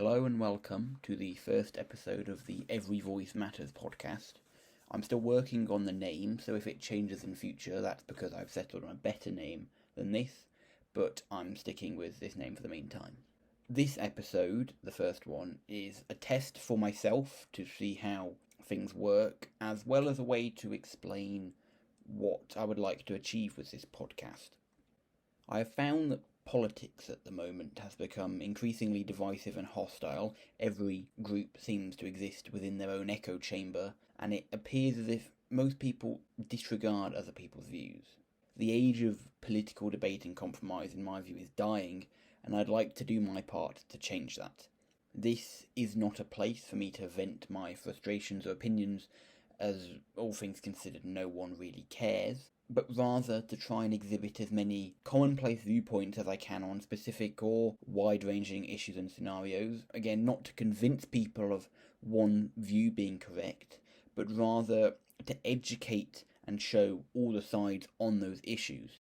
Hello and welcome to the first episode of the Every Voice Matters podcast. I'm still working on the name, so if it changes in future, that's because I've settled on a better name than this, but I'm sticking with this name for the meantime. This episode, the first one, is a test for myself to see how things work, as well as a way to explain what I would like to achieve with this podcast. I have found that politics at the moment has become increasingly divisive and hostile. Every group seems to exist within their own echo chamber, and it appears as if most people disregard other people's views. The age of political debate and compromise, in my view, is dying, and I'd like to do my part to change that. This is not a place for me to vent my frustrations or opinions, as all things considered no one really cares, but rather to try and exhibit as many commonplace viewpoints as I can on specific or wide-ranging issues and scenarios. Again, not to convince people of one view being correct, but rather to educate and show all the sides on those issues.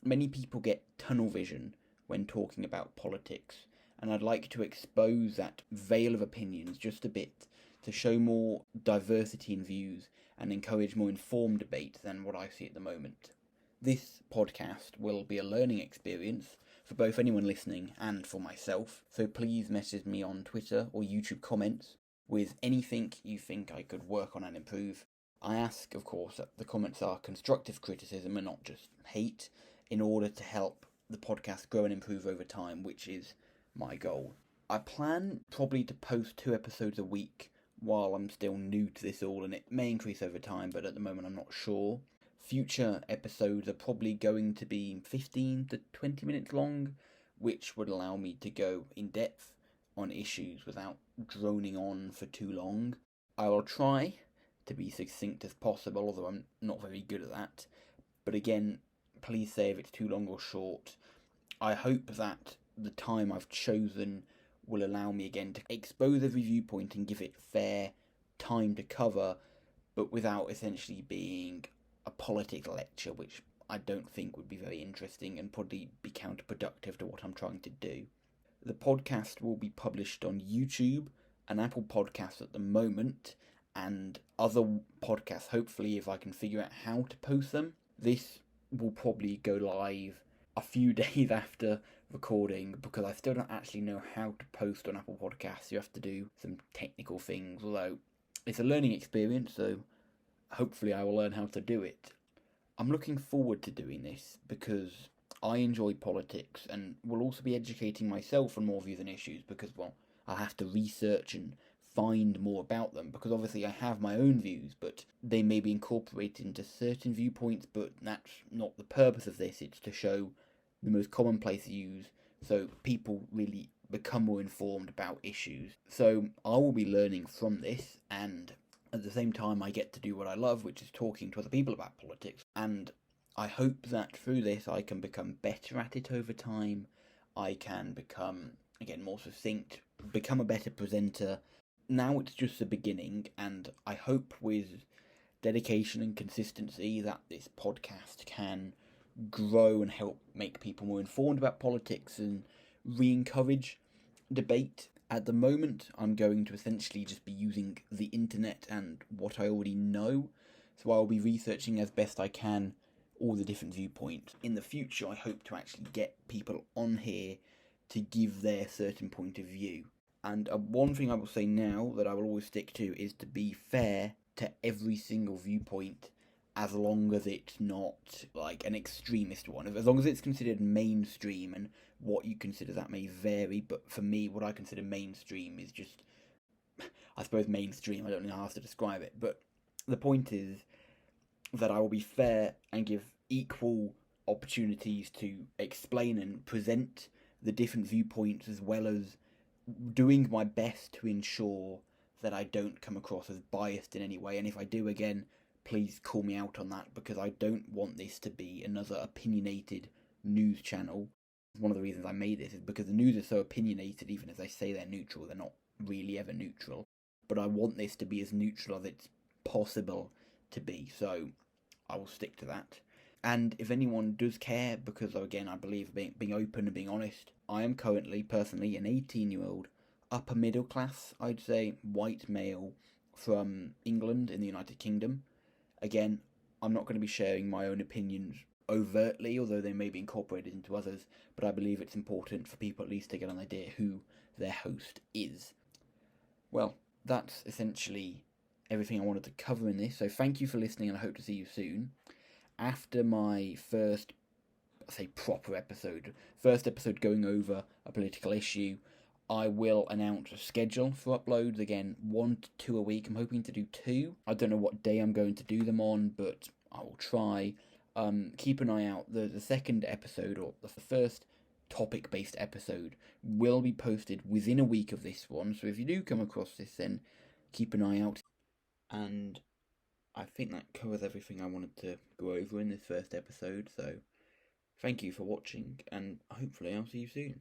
Many people get tunnel vision when talking about politics, and I'd like to expose that veil of opinions just a bit to show more diversity in views and encourage more informed debate than what I see at the moment. This podcast will be a learning experience for both anyone listening and for myself, so please message me on Twitter or YouTube comments with anything you think I could work on and improve. I ask, of course, that the comments are constructive criticism and not just hate, in order to help the podcast grow and improve over time, which is my goal. I plan probably to post 2 episodes a week while I'm still new to this all, and it may increase over time, but at the moment I'm not sure. Future episodes are probably going to be 15 to 20 minutes long, which would allow me to go in depth on issues without droning on for too long. I will try to be succinct as possible, although I'm not very good at that. But again, please say if it's too long or short. I hope that the time I've chosen will allow me again to expose every viewpoint and give it fair time to cover, but without essentially being a politics lecture, which I don't think would be very interesting and probably be counterproductive to what I'm trying to do. The podcast will be published on YouTube and Apple Podcasts at the moment, and other podcasts, hopefully, if I can figure out how to post them. This will probably go live a few days after recording, because I still don't actually know how to post on Apple Podcasts. You have to do some technical things, although it's a learning experience, so hopefully I will learn how to do it. I'm looking forward to doing this because I enjoy politics and will also be educating myself on more views and issues, because, well, I'll have to research and find more about them, because obviously I have my own views, but they may be incorporated into certain viewpoints, but that's not the purpose of this. It's to show the most commonplace views, so people really become more informed about issues. So I will be learning from this, and at the same time I get to do what I love, which is talking to other people about politics, and I hope that through this I can become better at it over time. I can become, again, more succinct, become a better presenter. Now it's just the beginning, and I hope with dedication and consistency that this podcast can grow and help make people more informed about politics and re-encourage debate. At the moment, I'm going to essentially just be using the internet and what I already know, so I'll be researching as best I can all the different viewpoints. In the future, I hope to actually get people on here to give their certain point of view. And one thing I will say now that I will always stick to is to be fair to every single viewpoint, as long as it's not like an extremist one. As long as it's considered mainstream, and what you consider that may vary, but for me, what I consider mainstream is just, I suppose, mainstream. I don't know how else to describe it, but the point is that I will be fair and give equal opportunities to explain and present the different viewpoints, as well as doing my best to ensure that I don't come across as biased in any way. And if I do, again, please call me out on that, because I don't want this to be another opinionated news channel. One of the reasons I made this is because the news is so opinionated. Even as they say they're neutral, they're not really ever neutral. But I want this to be as neutral as it's possible to be, so I will stick to that. And if anyone does care, because again, I believe being open and being honest, I am currently, personally, an 18-year-old upper middle class, I'd say, white male from England in the United Kingdom. Again, I'm not going to be sharing my own opinions overtly, although they may be incorporated into others, but I believe it's important for people at least to get an idea who their host is. Well, that's essentially everything I wanted to cover in this, so thank you for listening and I hope to see you soon. After my first, proper episode, first episode going over a political issue, I will announce a schedule for uploads, again, 1 to 2 a week. I'm hoping to do 2. I don't know what day I'm going to do them on, but I will try. Keep an eye out. The second episode, or the first topic-based episode, will be posted within a week of this one, so if you do come across this, then keep an eye out. And I think that covers everything I wanted to go over in this first episode, so thank you for watching, and hopefully I'll see you soon.